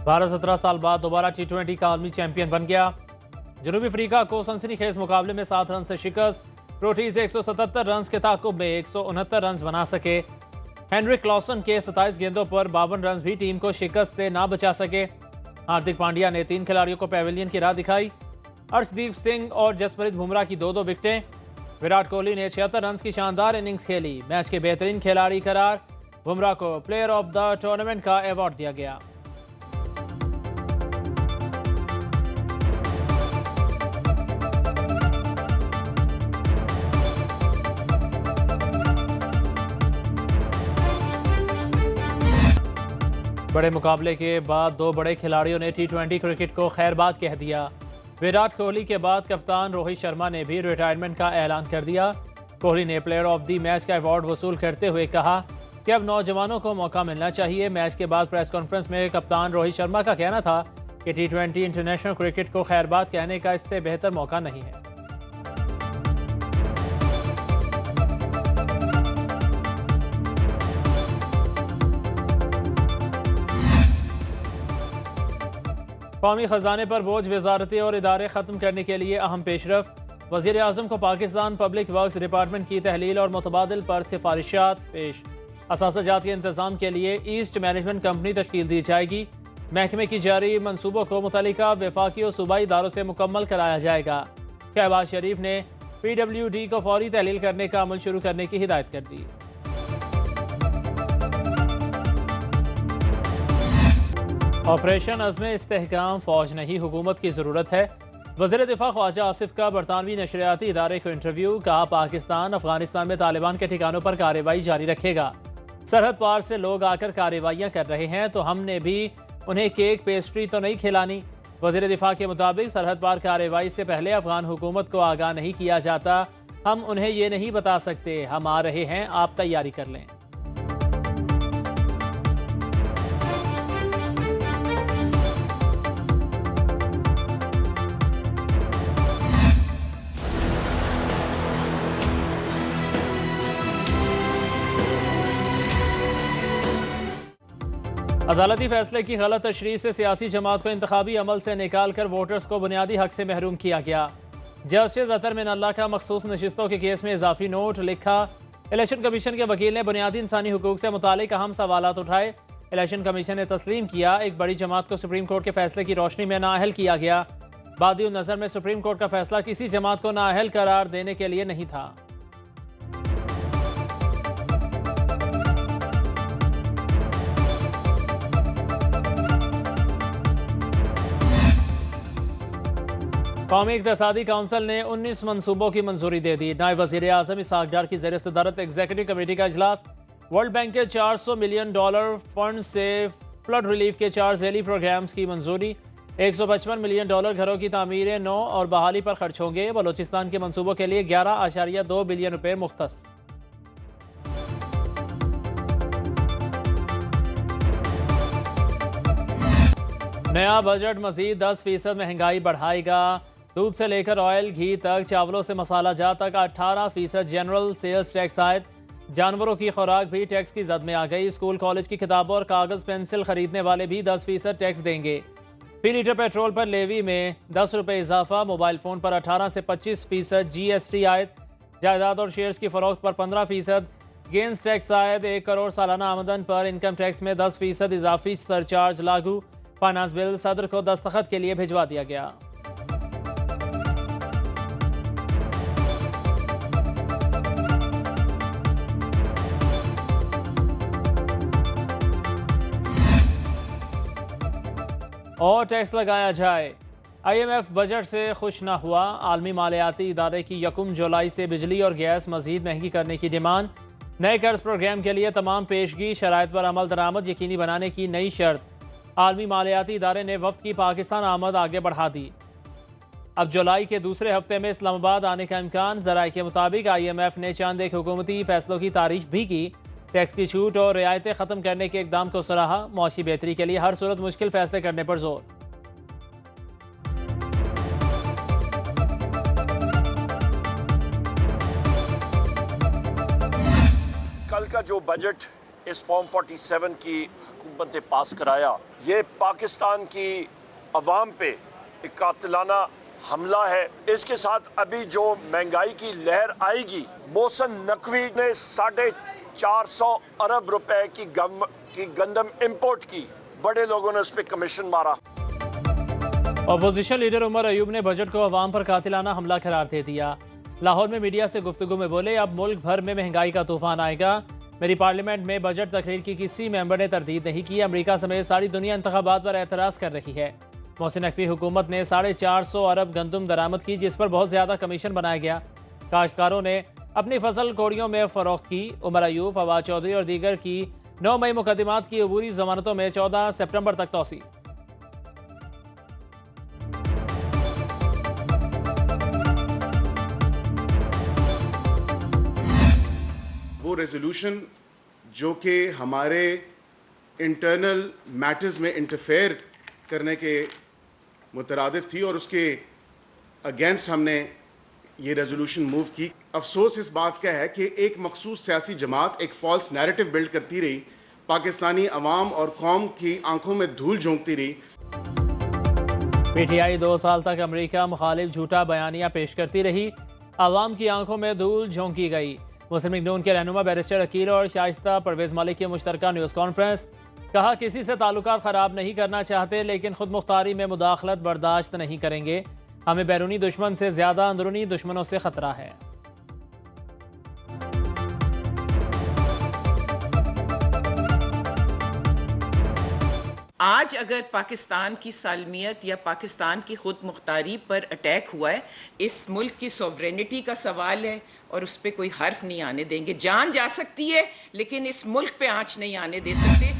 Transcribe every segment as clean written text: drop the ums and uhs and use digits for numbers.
भारत 17 साल बाद दोबारा T20 का आलमी चैंपियन बन गया। जनूबी अफ्रीका को सनसनीखेज मुकाबले में 7 रन से शिकस्त। प्रोटीज 177 रन के ताकुब में 169 रन बना सके। हेनरिक क्लॉसन के 27 गेंदों पर 52 रन भी टीम को शिकस्त से ना बचा सके। हार्दिक पांड्या ने 3 खिलाड़ियों को पैवेलियन की राह दिखाई। अर्शदीप सिंह और जसप्रीत बुमराह की 2-2 विकेटें। विराट कोहली ने 76 रन की शानदार इनिंग्स खेली। मैच के बेहतरीन खिलाड़ी करार। बुमराह को प्लेयर ऑफ द टूर्नामेंट का अवार्ड दिया गया। बड़े मुकाबले के बाद 2 बड़े खिलाड़ियों ने T20 क्रिकेट को खैरबाद कह दिया। विराट कोहली के बाद कप्तान रोहित शर्मा ने भी रिटायरमेंट का ऐलान कर दिया। कोहली ने प्लेयर ऑफ द मैच का अवार्ड वसूल करते हुए कहा कि अब नौजवानों को मौका मिलना चाहिए। मैच के बाद प्रेस कॉन्फ्रेंस में कप्तान रोहित शर्मा का कहना था कि T20 इंटरनेशनल क्रिकेट को खैरबाद कहने का इससे बेहतर मौका नहीं है। कौमी खजाने पर बोझ वजारतें और इदारे ख़त्म करने के लिए अहम पेशरफ। वज़ीर आज़म को पाकिस्तान पब्लिक वर्क्स डिपार्टमेंट की तहलील और मुतबादिल पर सिफारिशात पेश। असातिज़ात के इंतज़ाम के लिए ईस्ट मैनेजमेंट कंपनी तश्कील दी जाएगी। महकमे की जारी मनसूबों को मुतल्लिका वफाकी और सूबाई इदारों से मुकम्मल कराया जाएगा। शहबाज शरीफ ने PWD को फौरी तहलील करने का अमल शुरू करने की हिदायत कर दी। ऑपरेशन अज़्म इस्तेहकाम फौज नहीं हुकूमत की ज़रूरत है। वज़ीर दिफा ख्वाजा आसिफ का बरतानवी नशरियाती इदारे को इंटरव्यू। कहा पाकिस्तान अफगानिस्तान में तालिबान के ठिकानों पर कार्रवाई जारी रखेगा। सरहद पार से लोग आकर कार्रवाइयाँ कर रहे हैं तो हमने भी उन्हें केक पेस्ट्री तो नहीं खिलानी। वज़ीर दिफा के मुताबिक सरहद पार कार्रवाई से पहले अफगान हुकूमत को आगाह नहीं किया जाता। हम उन्हें ये नहीं बता सकते हम आ रहे हैं, आप तैयारी कर लें। अदालती फैसले की गलत तशरीह से सियासी जमात को इंतखाबी अमल से निकाल कर वोटर्स को बुनियादी हक से महरूम किया गया। जस्टिस अतर मिनल्ला का मखसूस नशिस्तों के केस में इजाफी नोट लिखा। इलेक्शन कमीशन के वकील ने बुनियादी इंसानी हुकूक से मुतालिक अहम सवालात उठाए। इलेक्शन कमीशन ने तस्लीम किया एक बड़ी जमात को सुप्रीम कोर्ट के फैसले की रोशनी में नाअहल किया गया। बादी नज़र में सुप्रीम कोर्ट का फैसला किसी जमात को नाअहल करार देने के लिए नहीं था। कौमी इक़्तिसादी काउंसिल ने 19 मनसूबों की मंजूरी दे दी। नायब वज़ीर आज़म इसहाक़ डार की ज़ेर सदारत एग्जीक्यूटिव कमेटी का इजलास। वर्ल्ड बैंक के $400 मिलियन फंड से फ्लड रिलीफ के 4 ज़ैली प्रोग्राम्स की मंजूरी। $155 मिलियन घरों की तामीरें नौ और बहाली पर खर्च होंगे। बलोचिस्तान के मंसूबों के लिए 11.2 बिलियन रुपये मुख्तस। नया बजट मजीद 10% महंगाई बढ़ाएगा। दूध से लेकर ऑयल घी तक, चावलों से मसाला जात तक 18% जनरल सेल्स टैक्स आयद। जानवरों की खुराक भी टैक्स की जद में आ गई। स्कूल कॉलेज की किताबों और कागज़ पेंसिल खरीदने वाले भी 10% टैक्स देंगे। फी लीटर पेट्रोल पर लेवी में 10 रुपये इजाफा। मोबाइल फ़ोन पर 18 से 25% GST आयद। जायदाद और शेयर्स की फरोख्त पर 15%। गेंस टैक्स आयद। 1 करोड़ सालाना आमदन पर इनकम टैक्स में 10% इजाफी सरचार्ज लागू। फाइनेंस बिल सदर को दस्तखत के लिए भिजवा दिया गया। और टैक्स लगाया जाए। IMF बजट से खुश न हुआ। आलमी मालियाती इदारे की 1 जुलाई से बिजली और गैस मजीद महंगी करने की डिमांड। नए कर्ज प्रोग्राम के लिए तमाम पेशगी शराइत पर अमल दरामद यकीनी बनाने की नई शर्त। आलमी मालियाती इदारे ने वफ्द की पाकिस्तान आमद आगे बढ़ा दी। अब जुलाई के दूसरे हफ्ते में इस्लामाबाद आने का इम्कान। ज़राए के मुताबिक IMF ने चंद एक हुकूमती फैसलों की तारीफ भी की। टैक्स की छूट और रियायतें ख़त्म करने के इकदाम को सराहा। मौशी बेहतरी के लिए हर सूरत मुश्किल फैसले करने पर जोर। कल का जो बजट इस फॉर्म 47 की हुकूमत ने पास कराया, ये पाकिस्तान की अवाम पे एक कातिलाना हमला है। इसके साथ अभी जो महंगाई की लहर आएगी, मोहसिन नकवी ने 450 अरब रुपए की गंदम इंपोर्ट की, बड़े लोगों ने उस पर कमीशन मारा। अपोजिशन लीडर उमर अयूब ने बजट को अवाम पर कातिलाना हमला करार दे दिया। लाहौर में मीडिया से गुफ्तगू में बोले, अब मुल्क भर में महंगाई का तूफान आएगा। मेरी पार्लियामेंट में बजट तकरीर की किसी मेंबर ने तरदीद नहीं की। अमेरिका समेत सारी दुनिया इंतखाबात पर एतराज़ कर रही है। मोहसिन नकवी हुकूमत ने 450 अरब गंदम दरामद की, जिस पर बहुत ज़्यादा कमीशन बनाया गया। काश्तकारों ने अपनी फसल कोड़ियों में फ़रोख्त की। उमर अयूब, फवाद चौधरी और दीगर की 9 मई मुकदमात की अबूरी जमानतों में 14 सितंबर तक तोसी। वो रेजोल्यूशन जो कि हमारे इंटरनल मैटर्स में इंटरफेयर करने के मुतरादिफ थी और उसके अगेंस्ट हमने ये रेजोल्यूशन मूव की। अफसोस इस बात का है कि एक मखसूस सियासी जमात एक फॉल्स नैरेटिव बिल्ड करती रही, पाकिस्तानी अवाम और कौम की आंखों में धूल झोंकती रही। पीटीआई 2 साल तक अमेरिका मुखालिफ झूठा बयानिया पेश करती रही, आवाम की आंखों में धूल झोंकी गई। मुस्लिम लीग नून के रहनुमा बैरिस्टर अकील और शाइस्ता परवेज मलिक की मुश्तरका न्यूज़ कॉन्फ्रेंस। कहा, किसी से ताल्लुकात ख़राब नहीं करना चाहते, लेकिन खुद मुख्तारी में मुदाखलत बर्दाश्त नहीं करेंगे। हमें बैरूनी दुश्मन से ज़्यादा अंदरूनी दुश्मनों से ख़तरा है। आज अगर पाकिस्तान की सालमियत या पाकिस्तान की खुद मुख्तारी पर अटैक हुआ है, इस मुल्क की सॉवरेनिटी का सवाल है और उस पर कोई हर्फ नहीं आने देंगे। जान जा सकती है लेकिन इस मुल्क पे आंच नहीं आने दे सकते।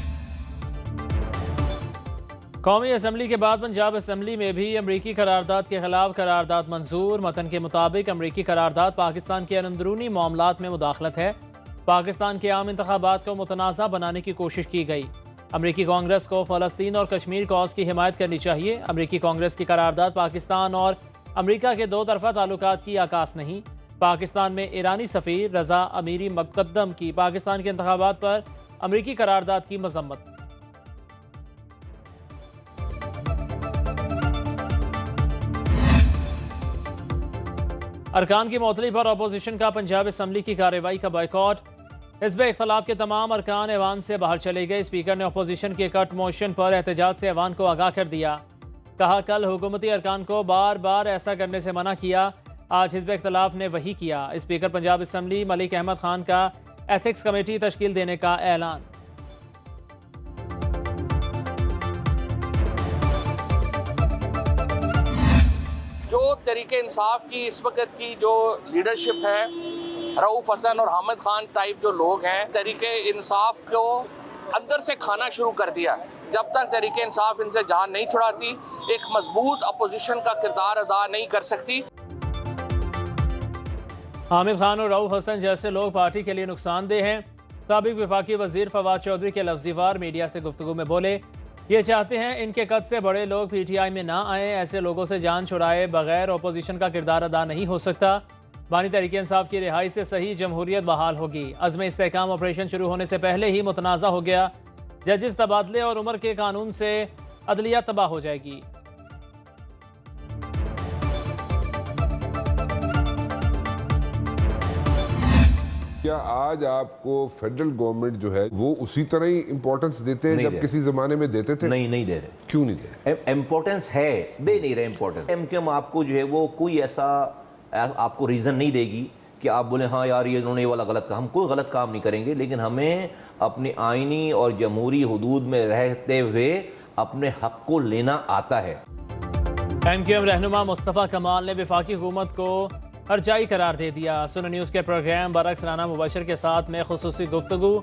कौमी असम्बली के बाद पंजाब असम्बली में भी अमरीकी करारदाद के खिलाफ करारदाद मंजूर। मतन के मुताबिक अमरीकी करारदाद पाकिस्तान के अंदरूनी मामलात में मुदाखलत है। पाकिस्तान के आम इंतखाबात को मुतनाज़ा बनाने की कोशिश की गई। अमरीकी कांग्रेस को फ़लस्तीन और कश्मीर कॉज की हिमायत करनी चाहिए। अमरीकी कांग्रेस की करारदाद पाकिस्तान और अमरीका के दो तरफा ताल्लुकात की आकाश नहीं। पाकिस्तान में ईरानी सफ़ीर रज़ा अमीरी मुक़द्दम की पाकिस्तान के इंतखाबात पर अमरीकी करारदाद की मज़म्मत। अरकान की मौतली पर अपोजिशन का पंजाब असम्बली की कार्रवाई का बाइकॉट। हिज़्ब इख्तलाफ के तमाम अरकान ऐवान से बाहर चले गए। स्पीकर ने अपोजिशन के कट मोशन पर एहतजाज से ऐवान को आगाह कर दिया। कहा, कल हुकूमती अरकान को बार बार ऐसा करने से मना किया, आज हिज़्ब इख्तलाफ ने वही किया। स्पीकर पंजाब असम्बली मलिक अहमद खान का एथिक्स कमेटी तश्कील देने का ऐलान। जो तरीके इंसाफ की इस वक्त की जो लीडरशिप है, रऊफ हसन और हामिद खान टाइप जो लोग हैं, तरीके इंसाफ को अंदर से खाना शुरू कर दिया। जब तक तरीके इंसाफ इनसे जान नहीं छुड़ाती, एक मजबूत अपोजिशन का किरदार अदा नहीं कर सकती। हामिद खान और रऊफ हसन जैसे लोग पार्टी के लिए नुकसानदेह हैं। साबिक वफाकी वजीर फवाद चौधरी के लफ्ज़ी वार मीडिया से गुफ्तगू में बोले, ये चाहते हैं इनके कद से बड़े लोग पीटीआई में ना आए। ऐसे लोगों से जान छुड़ाए बगैर अपोजिशन का किरदार अदा नहीं हो सकता। बानी तहरीक इंसाफ की रिहाई से सही जमहूरियत बहाल होगी। अज़्म इस्तेहकाम ऑपरेशन शुरू होने से पहले ही मुतनाज़ा हो गया। जजेस तबादले और उम्र के कानून से अदलिया तबाह हो जाएगी। क्या आज आपको फेडरल गवर्नमेंट जो है वो उसी तरह ही इम्पोर्टेंस देते हैं जब किसी जमाने में देते थे? नहीं दे रहे। क्यों नहीं दे रहे? इम्पोर्टेंस है, दे नहीं रहे इम्पोर्टेंस। एमक्यूएम आपको जो है वो कोई ऐसा आपको रीज़न नहीं देगी कि आप बोले हाँ यार ये उन्होंने ये वाला गलत काम। हम कोई गलत काम नहीं करेंगे, लेकिन हमें अपनी आइनी और जमहूरी हुदूद में रहते हुए अपने हक को लेना आता है। एमक्यूएम रहनुमा मुस्तफ़ा कमाल ने वफाकी हुकूमत को हरजाई करार दे दिया। सुन न्यूज़ के प्रोग्राम बरक्स राना मुबशर के साथ में खुसूसी गुफ्तगू।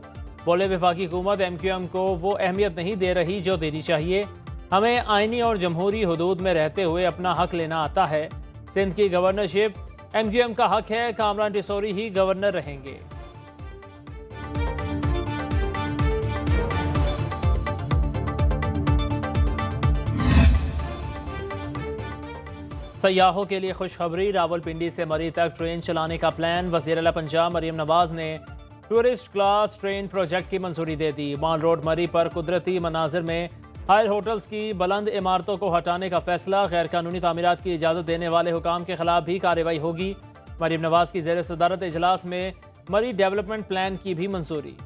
बोले, वफाकी हुकूमत एमक्यूएम को वो अहमियत नहीं दे रही जो देनी चाहिए। हमें आइनी और जमहूरी हुदूद में रहते हुए अपना हक लेना आता है। सिंध की गवर्नरशिप एमक्यूएम का हक है। कामरान डिसोरी ही गवर्नर रहेंगे। सयाहों के लिए खुशखबरी। रावलपिंडी से मरी तक ट्रेन चलाने का प्लान। वज़ीर आला पंजाब मरीम नवाज ने टूरिस्ट क्लास ट्रेन प्रोजेक्ट की मंजूरी दे दी। माल रोड मरी पर कुदरती मनाजिर में हायर होटल्स की बुलंद इमारतों को हटाने का फैसला। गैर कानूनी तामीरात की इजाज़त देने वाले हुकाम के खिलाफ भी कार्रवाई होगी। मरीम नवाज की ज़ेर सदारत इजलास में मरी डेवलपमेंट प्लान की भी मंजूरी।